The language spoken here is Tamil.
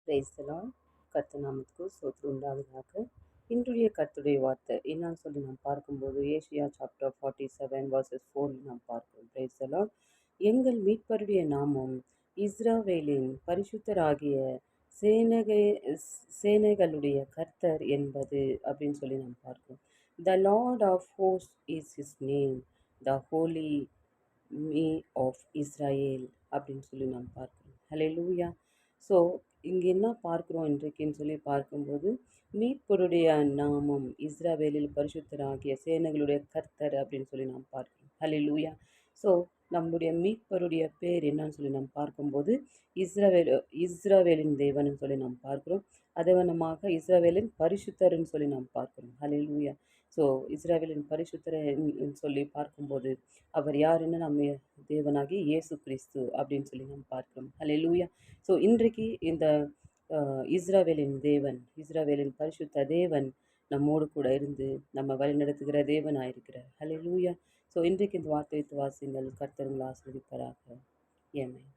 Praise the Lord. கர்த்தர் நாமத்துக்கு ஸ்தோத்திரம் உண்டாவதாக. இன்றைய கர்த்தருடைய வார்த்தை என்னன்னு சொல்லி நாம் பார்க்கும்போது ஏசியா சாப்டர் 47 vs 4 நாம் பார்க்கிறோம். Praise the Lord. எங்கள் மீட்பருடைய நாமம் இஸ்ரவேலின் பரிசுத்தராகிய சேனைகளுடைய கர்த்தர் என்பது அப்படின்னு சொல்லி நாம் பார்க்கிறோம். The Lord of hosts is his name, the holy me of Israel அப்படின்னு சொல்லி நாம் பார்க்கிறோம். ஹல்லேலூயா. ஸோ இங்கே என்ன பார்க்குறோம் இன்றைக்குன்னு சொல்லி பார்க்கும்போது மீட்பருடைய நாமம் இஸ்ரவேலில் பரிசுத்தராகிய சேனைகளுடைய கர்த்தர் அப்படின்னு சொல்லி நாம் பார்க்கிறோம். ஹல்லேலூயா. ஸோ நம்முடைய மீட்பருடைய பேர் என்னன்னு சொல்லி நாம் பார்க்கும்போது இஸ்ரவேலின் தேவன் சொல்லி நாம் பார்க்கிறோம். அதவனமாக இஸ்ரவேலின் பரிசுத்தர்ன்னு சொல்லி நாம் பார்க்கிறோம். ஹல்லேலூயா. ஸோ இஸ்ரவேலின் பரிசுத்தர் சொல்லி பார்க்கும்போது அவர் யாருன்னு நம்ம தேவனாகி இயேசு கிறிஸ்து அப்படின்னு சொல்லி நாம் பார்க்கிறோம். ஹல்லேலூயா. ஸோ இன்றைக்கு இந்த இஸ்ரவேலின் தேவன், இஸ்ரவேலின் பரிசுத்த தேவன் நம்மோடு கூட இருந்து நம்ம வழிநடத்துகிற தேவனாயிருக்கிறார். ஹல்லேலூயா. ஸோ இன்றைக்கு இந்த வார்த்தையை வாசிங்கள். கர்த்தர் உங்களை ஆசீர்வதிப்பாராக. ஆமென்.